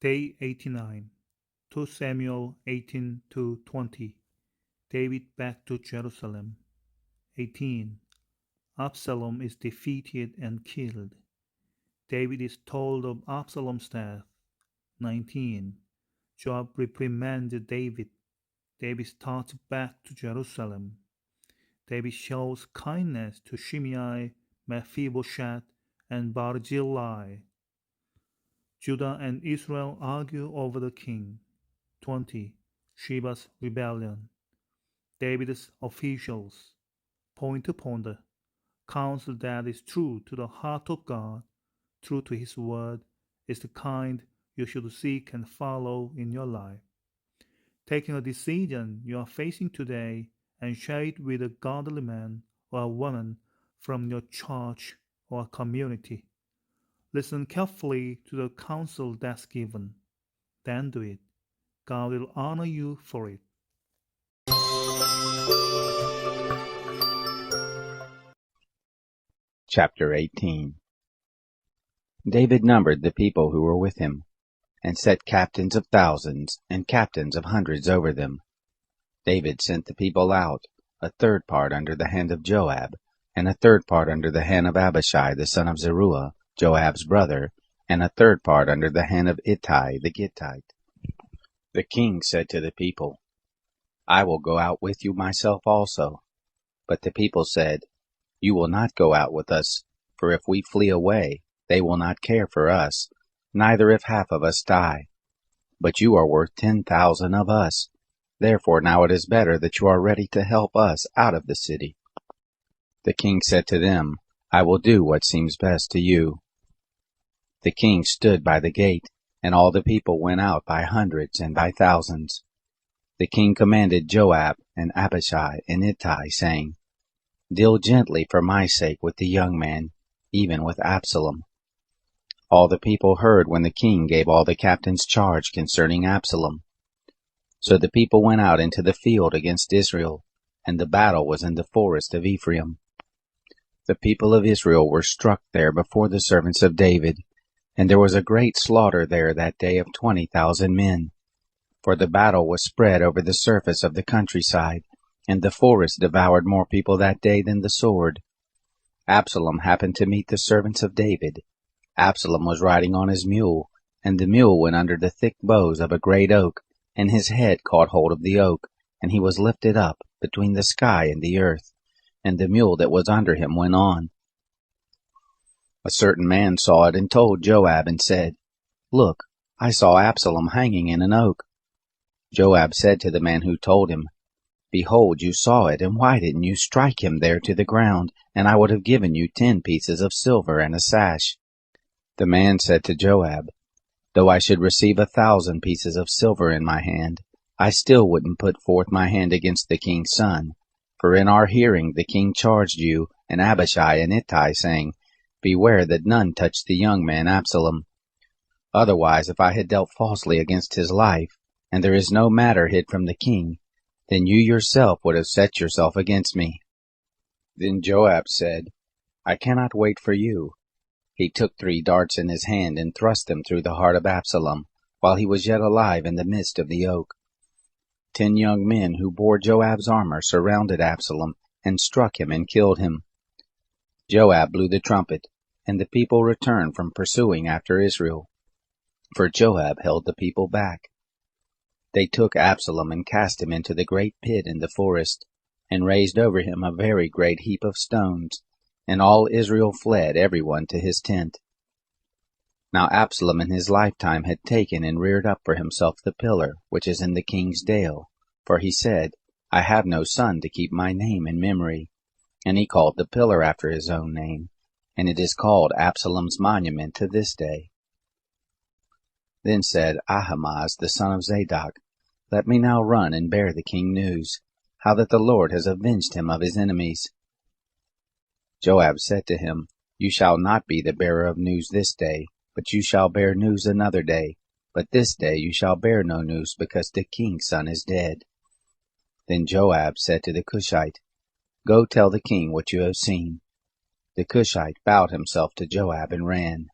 Day 89, 2 Samuel 18 to 20. David back to Jerusalem. 18. Absalom is defeated and killed. David is told of Absalom's death. 19. Joab reprimanded David. David starts back to Jerusalem. David shows kindness to Shimei, Mephibosheth, and Barzillai. Judah and Israel argue over the king. 20. Sheba's rebellion. David's officials point upon the counsel that is true to the heart of God, true to His word, is the kind you should seek and follow in your life. Taking a decision you are facing today and share it with a godly man or woman from your church or community. Listen carefully to the counsel that's given. Then do it. God will honor you for it. Chapter 18. David numbered the people who were with him, and set captains of thousands and captains of hundreds over them. David sent the people out, a third part under the hand of Joab, and a third part under the hand of Abishai the son of Zeruiah, Joab's brother, and a third part under the hand of Ittai the Gittite. The king said to the people, I will go out with you myself also. But the people said, You will not go out with us, for if we flee away, they will not care for us, neither if half of us die. But you are worth 10,000 of us. Therefore now it is better that you are ready to help us out of the city. The king said to them, I will do what seems best to you. The king stood by the gate, and all the people went out by hundreds and by thousands. The king commanded Joab and Abishai and Ittai, saying, Deal gently for my sake with the young man, even with Absalom. All the people heard when the king gave all the captains charge concerning Absalom. So the people went out into the field against Israel, and the battle was in the forest of Ephraim. The people of Israel were struck there before the servants of David, and there was a great slaughter there that day of 20,000 men. For the battle was spread over the surface of the countryside, and the forest devoured more people that day than the sword. Absalom happened to meet the servants of David. Absalom was riding on his mule, and the mule went under the thick boughs of a great oak, and his head caught hold of the oak, and he was lifted up between the sky and the earth, and the mule that was under him went on. A certain man saw it and told Joab and said, Look, I saw Absalom hanging in an oak. Joab said to the man who told him, Behold, you saw it, and why didn't you strike him there to the ground, and I would have given you 10 pieces of silver and a sash. The man said to Joab, Though I should receive 1,000 pieces of silver in my hand, I still wouldn't put forth my hand against the king's son. For in our hearing the king charged you, and Abishai and Ittai, saying, Beware that none touch the young man Absalom. Otherwise, if I had dealt falsely against his life, and there is no matter hid from the king, then you yourself would have set yourself against me. Then Joab said, I cannot wait for you. He took 3 darts in his hand and thrust them through the heart of Absalom, while he was yet alive in the midst of the oak. 10 young men who bore Joab's armor surrounded Absalom, and struck him and killed him. Joab blew the trumpet, and the people returned from pursuing after Israel, for Joab held the people back. They took Absalom and cast him into the great pit in the forest, and raised over him a very great heap of stones, and all Israel fled every one to his tent. Now Absalom in his lifetime had taken and reared up for himself the pillar which is in the king's dale, for he said, I have no son to keep my name in memory. And he called the pillar after his own name, and it is called Absalom's monument to this day. Then said Ahimaaz the son of Zadok, Let me now run and bear the king news, how that the Lord has avenged him of his enemies. Joab said to him, You shall not be the bearer of news this day, but you shall bear news another day. But this day you shall bear no news, because the king's son is dead. Then Joab said to the Cushite, Go tell the king what you have seen. The Cushite bowed himself to Joab and ran.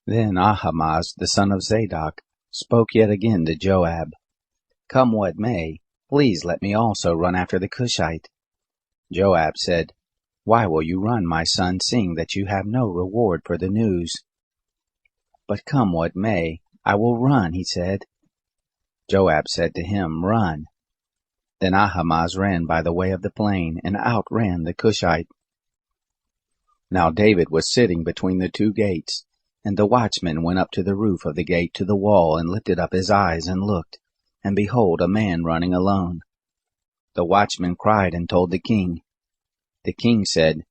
Then Ahimaaz the son of Zadok spoke yet again to Joab, "Come what may, please let me also run after the Cushite." Joab said, "Why will you run, my son, seeing that you have no reward for the news?" "But come what may, I will run," he said. Joab said to him, "Run." Then Ahimaaz ran by the way of the plain, and outran the Cushite. Now David was sitting between the two gates, and the watchman went up to the roof of the gate to the wall, and lifted up his eyes and looked, and behold, a man running alone. The watchman cried and told the king. The king said,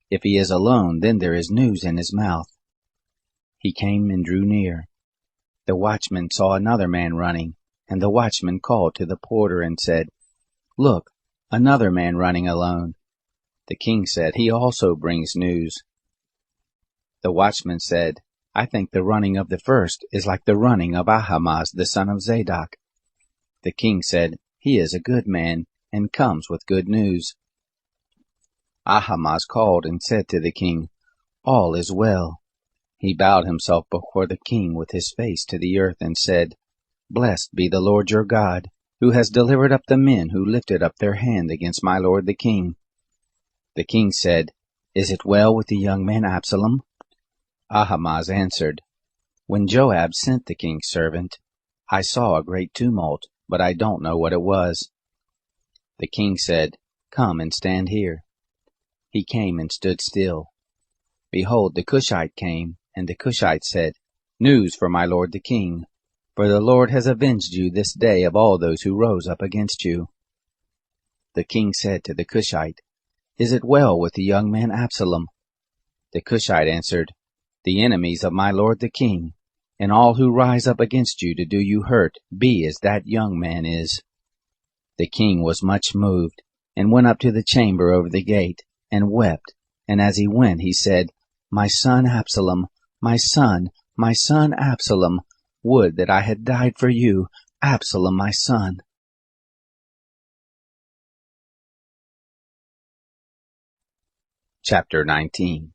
"If he is alone, then there is news in his mouth." He came and drew near. The watchman saw another man running, and the watchman called to the porter and said, "Look, another man running alone." The king said, "He also brings news." The watchman said, "I think the running of the first is like the running of Ahimaaz the son of Zadok." The king said, "He is a good man, and comes with good news." Ahimaaz called and said to the king, "All is well." He bowed himself before the king with his face to the earth, and said, "Blessed be the Lord your God, who has delivered up the men who lifted up their hand against my lord the king." The king said, "Is it well with the young man Absalom?" Ahimaaz answered, "When Joab sent the king's servant, I saw a great tumult, but I don't know what it was." The king said, "Come and stand here." He came and stood still. Behold, the Cushite came, and the Cushite said, "News for my lord the king, for the Lord has avenged you this day of all those who rose up against you." The king said to the Cushite, "Is it well with the young man Absalom?" The Cushite answered, "The enemies of my lord the king, and all who rise up against you to do you hurt, be as that young man is." The king was much moved, and went up to the chamber over the gate, and wept, and as he went he said, "My son Absalom, my son Absalom, would that I had died for you, Absalom my son." Chapter 19.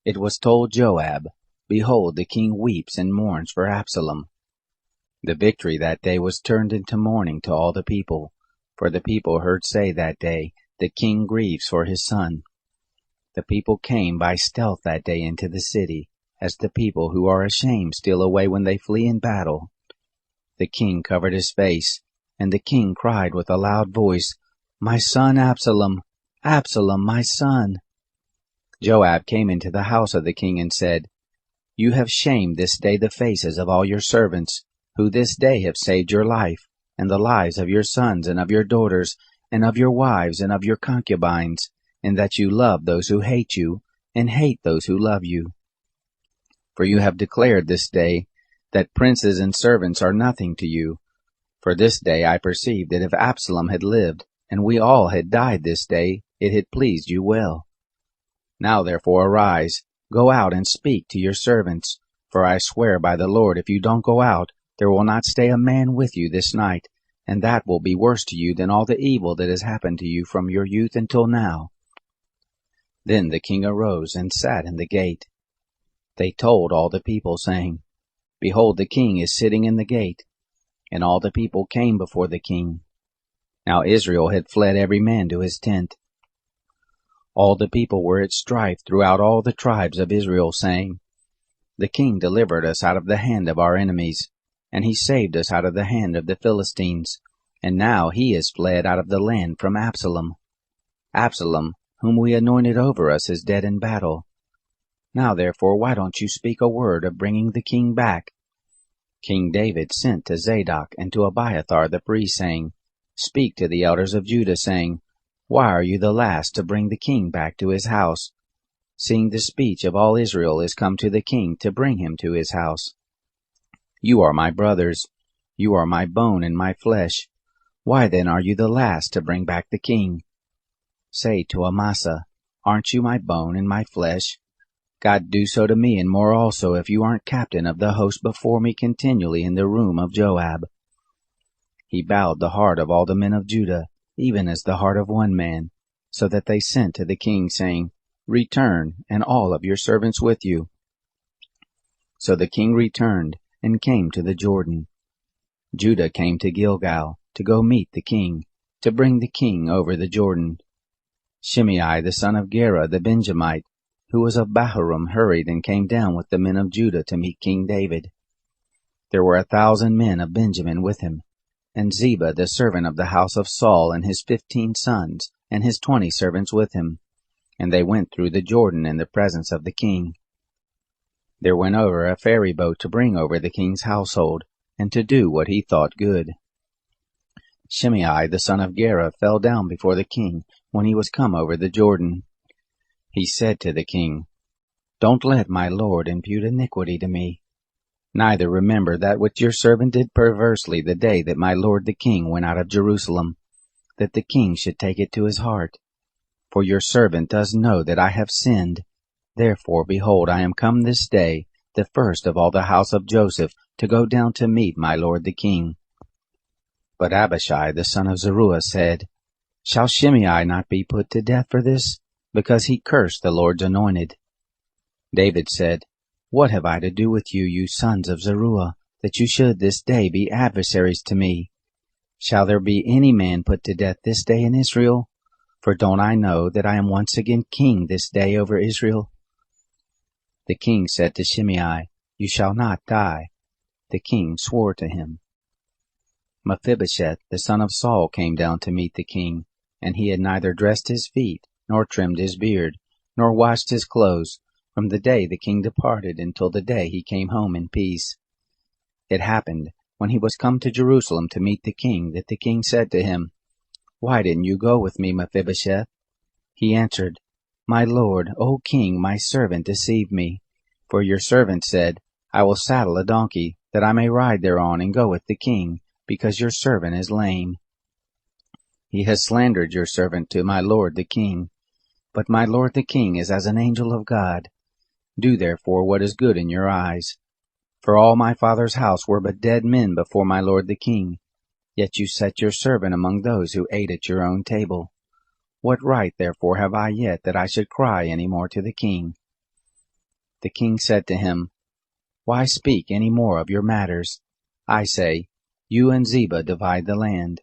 It was told Joab, "Behold, the king weeps and mourns for Absalom." The victory that day was turned into mourning to all the people, for the people heard say that day, "The king grieves for his son." The people came by stealth that day into the city, as the people who are ashamed steal away when they flee in battle. The king covered his face, and the king cried with a loud voice, "My son Absalom, Absalom, my son!" Joab came into the house of the king and said, "You have shamed this day the faces of all your servants, who this day have saved your life, and the lives of your sons and of your daughters, and of your wives and of your concubines, in that you love those who hate you, and hate those who love you. For you have declared this day that princes and servants are nothing to you. For this day I perceive that if Absalom had lived, and we all had died this day, it had pleased you well. Now therefore arise, go out and speak to your servants, for I swear by the Lord, if you don't go out, there will not stay a man with you this night, and that will be worse to you than all the evil that has happened to you from your youth until now." Then the king arose and sat in the gate. They told all the people, saying, "Behold, the king is sitting in the gate." And all the people came before the king. Now Israel had fled every man to his tent. All the people were at strife throughout all the tribes of Israel, saying, "The king delivered us out of the hand of our enemies, and he saved us out of the hand of the Philistines, and now he is fled out of the land from Absalom. Absalom, whom we anointed over us, is dead in battle. Now therefore why don't you speak a word of bringing the king back?" King David sent to Zadok and to Abiathar the priest, saying, "Speak to the elders of Judah, saying, Why are you the last to bring the king back to his house, seeing the speech of all Israel is come to the king to bring him to his house? You are my brothers, you are my bone and my flesh. Why then are you the last to bring back the king? Say to Amasa, Aren't you my bone and my flesh? God do so to me and more also, if you aren't captain of the host before me continually in the room of Joab." He bowed the heart of all the men of Judah, even as the heart of one man, so that they sent to the king, saying, "Return, and all of your servants with you." So the king returned, and came to the Jordan. Judah came to Gilgal to go meet the king, to bring the king over the Jordan. Shimei the son of Gera the Benjamite, who was of Bahurim, hurried and came down with the men of Judah to meet King David. There were 1,000 men of Benjamin with him, and Ziba the servant of the house of Saul and his 15 sons and his 20 servants with him, and they went through the Jordan in the presence of the king. There went over a ferry boat to bring over the king's household, and to do what he thought good. Shimei the son of Gera fell down before the king when he was come over the Jordan. He said to the king, Don't let my lord impute iniquity to me. Neither remember that which your servant did perversely the day that my lord the king went out of Jerusalem, that the king should take it to his heart. For your servant does know that I have sinned. Therefore, behold, I am come this day, the first of all the house of Joseph, to go down to meet my lord the king. But Abishai the son of Zeruiah said, Shall Shimei not be put to death for this, because he cursed the Lord's anointed? David said, What have I to do with you, you sons of Zeruiah, that you should this day be adversaries to me? Shall there be any man put to death this day in Israel? For don't I know that I am once again king this day over Israel? The king said to Shimei, You shall not die. The king swore to him. Mephibosheth the son of Saul came down to meet the king, and he had neither dressed his feet, nor trimmed his beard, nor washed his clothes, from the day the king departed until the day he came home in peace. It happened, when he was come to Jerusalem to meet the king, that the king said to him, Why didn't you go with me, Mephibosheth? He answered, My lord, O king, my servant deceived me. For your servant said, I will saddle a donkey, that I may ride thereon and go with the king, because your servant is lame. He has slandered your servant to my lord the king. But my lord the king is as an angel of God. Do therefore what is good in your eyes. For all my father's house were but dead men before my lord the king. Yet you set your servant among those who ate at your own table. What right therefore have I yet that I should cry any more to the king? The king said to him, Why speak any more of your matters? I say, You and Ziba divide the land.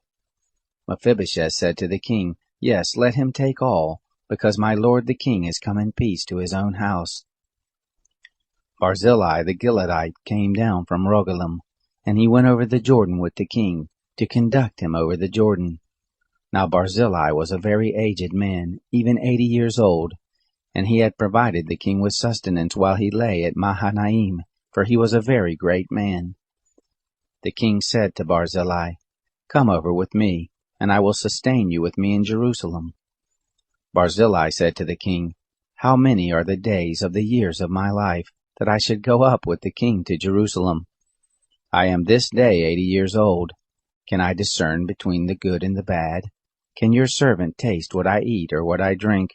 Mephibosheth said to the king, Yes, let him take all, because my lord the king is come in peace to his own house. Barzillai the Gileadite came down from Rogelim, and he went over the Jordan with the king, to conduct him over the Jordan. Now Barzillai was a very aged man, even 80 years old, and he had provided the king with sustenance while he lay at Mahanaim, for he was a very great man. The king said to Barzillai, Come over with me, and I will sustain you with me in Jerusalem. Barzillai said to the king, How many are the days of the years of my life, that I should go up with the king to Jerusalem? I am this day 80 years old. Can I discern between the good and the bad? Can your servant taste what I eat or what I drink?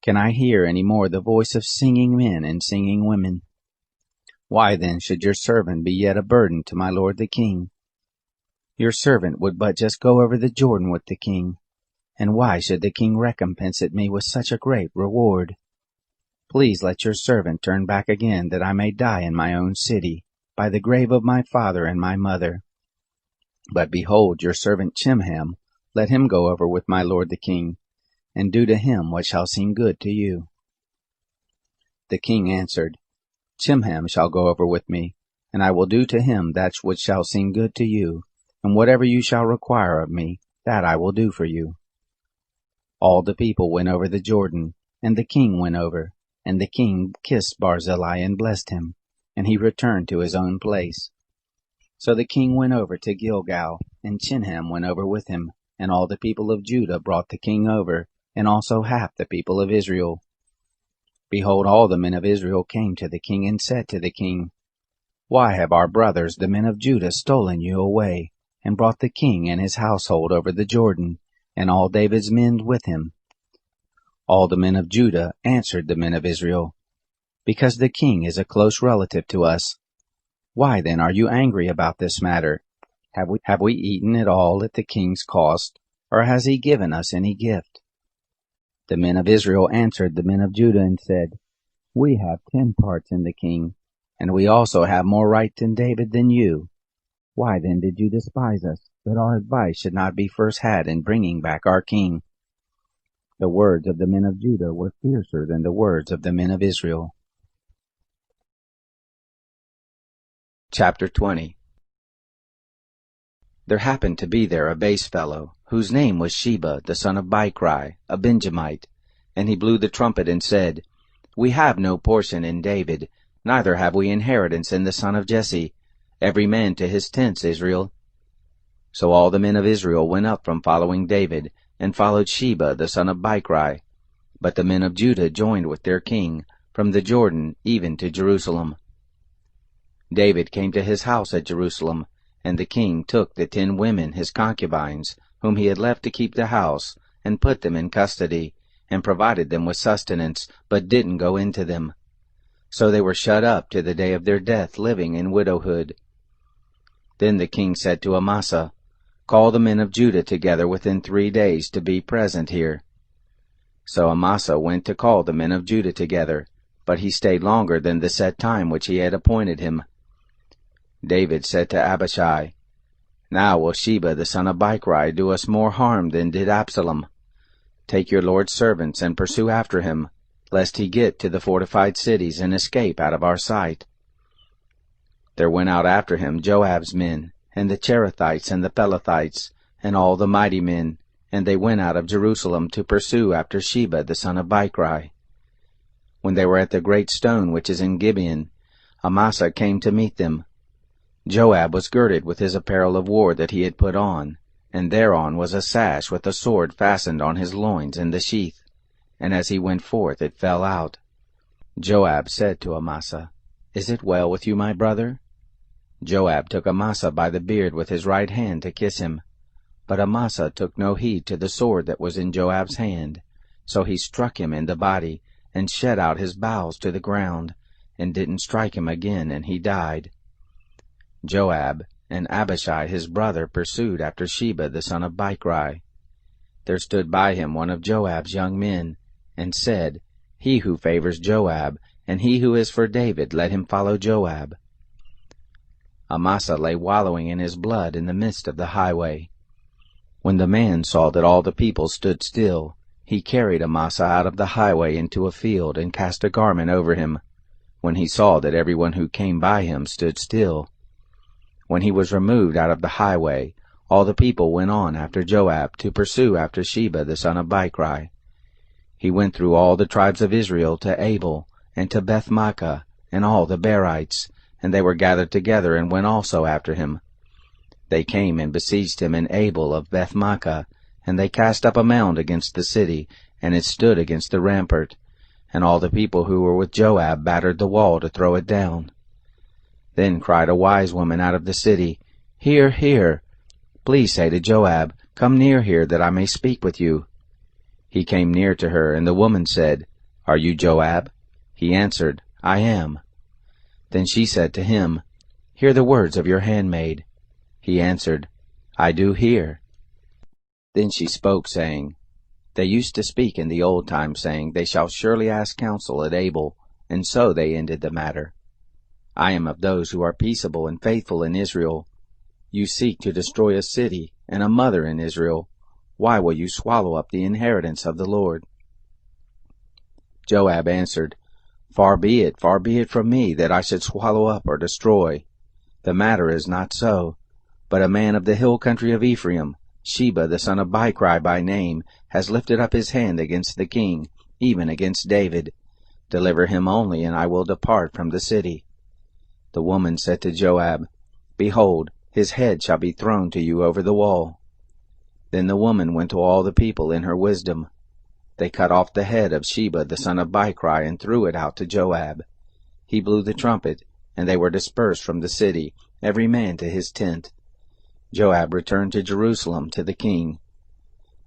Can I hear any more the voice of singing men and singing women? Why then should your servant be yet a burden to my lord the king? Your servant would but just go over the Jordan with the king. And why should the king recompense it me with such a great reward? Please let your servant turn back again, that I may die in my own city, by the grave of my father and my mother. But behold, your servant Chimham, let him go over with my lord the king, and do to him what shall seem good to you. The king answered, Chimham shall go over with me, and I will do to him that which shall seem good to you, and whatever you shall require of me, that I will do for you. All the people went over the Jordan, and the king went over, and the king kissed Barzillai and blessed him, and he returned to his own place. So the king went over to Gilgal, and Chimham went over with him, and all the people of Judah brought the king over, and also half the people of Israel. Behold, all the men of Israel came to the king and said to the king, Why have our brothers, the men of Judah, stolen you away, and brought the king and his household over the Jordan, and all David's men with him? All the men of Judah answered the men of Israel, Because the king is a close relative to us. Why then are you angry about this matter? Have we eaten at all at the king's cost, or has he given us any gift? The men of Israel answered the men of Judah and said, We have 10 parts in the king, and we also have more right in David than you. Why then did you despise us, that our advice should not be first had in bringing back our king? The words of the men of Judah were fiercer than the words of the men of Israel. Chapter 20. There happened to be there a base fellow, whose name was Sheba, the son of Bichri, a Benjamite. And he blew the trumpet and said, We have no portion in David, neither have we inheritance in the son of Jesse. Every man to his tents, Israel. So all the men of Israel went up from following David, and followed Sheba, the son of Bichri. But the men of Judah joined with their king, from the Jordan even to Jerusalem. David came to his house at Jerusalem, and the king took the 10 women, his concubines, whom he had left to keep the house, and put them in custody, and provided them with sustenance, but didn't go into them. So they were shut up to the day of their death, living in widowhood. Then the king said to Amasa, Call the men of Judah together within 3 days to be present here. So Amasa went to call the men of Judah together, but he stayed longer than the set time which he had appointed him. David said to Abishai, Now will Sheba the son of Bichri do us more harm than did Absalom. Take your lord's servants and pursue after him, lest he get to the fortified cities and escape out of our sight. There went out after him Joab's men, and the Cherethites and the Pelethites, and all the mighty men, and they went out of Jerusalem to pursue after Sheba the son of Bichri. When they were at the great stone which is in Gibeon, Amasa came to meet them. Joab was girded with his apparel of war that he had put on, and thereon was a sash with a sword fastened on his loins in the sheath, and as he went forth it fell out. Joab said to Amasa, Is it well with you, my brother? Joab took Amasa by the beard with his right hand to kiss him. But Amasa took no heed to the sword that was in Joab's hand, so he struck him in the body, and shed out his bowels to the ground, and didn't strike him again, and he died. Joab and Abishai his brother pursued after Sheba the son of Bichri. There stood by him one of Joab's young men, and said, He who favors Joab, and he who is for David, let him follow Joab. Amasa lay wallowing in his blood in the midst of the highway. When the man saw that all the people stood still, he carried Amasa out of the highway into a field, and cast a garment over him, when he saw that everyone who came by him stood still. When he was removed out of the highway, all the people went on after Joab to pursue after Sheba the son of Bichri. He went through all the tribes of Israel to Abel, and to Beth-maachah, and all the Berites, and they were gathered together and went also after him. They came and besieged him in Abel of Beth-maachah, and they cast up a mound against the city, and it stood against the rampart, and all the people who were with Joab battered the wall to throw it down. Then cried a wise woman out of the city, Hear, hear! Please say to Joab, Come near here, that I may speak with you. He came near to her, and the woman said, Are you Joab? He answered, I am. Then she said to him, Hear the words of your handmaid. He answered, I do hear. Then she spoke, saying, They used to speak in the old time, saying, They shall surely ask counsel at Abel, and so they ended the matter. I am of those who are peaceable and faithful in Israel. You seek to destroy a city and a mother in Israel. Why will you swallow up the inheritance of the Lord? Joab answered, far be it from me that I should swallow up or destroy. The matter is not so, but a man of the hill country of Ephraim, Sheba the son of Bichri by name, has lifted up his hand against the king, even against David. Deliver him only, and I will depart from the city. The woman said to Joab, Behold, his head shall be thrown to you over the wall. Then the woman went to all the people in her wisdom. They cut off the head of Sheba the son of Bichri and threw it out to Joab. He blew the trumpet, and they were dispersed from the city, every man to his tent. Joab returned to Jerusalem to the king.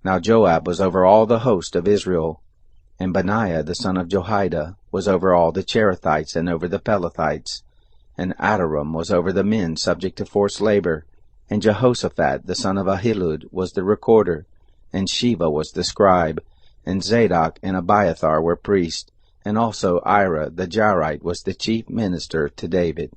Now Joab was over all the host of Israel, and Benaiah the son of Jehoiada was over all the Cherethites and over the Pelethites, and Adoram was over the men subject to forced labor, and Jehoshaphat the son of Ahilud was the recorder, and Sheva was the scribe, and Zadok and Abiathar were priests, and also Ira the Jairite was the chief minister to David.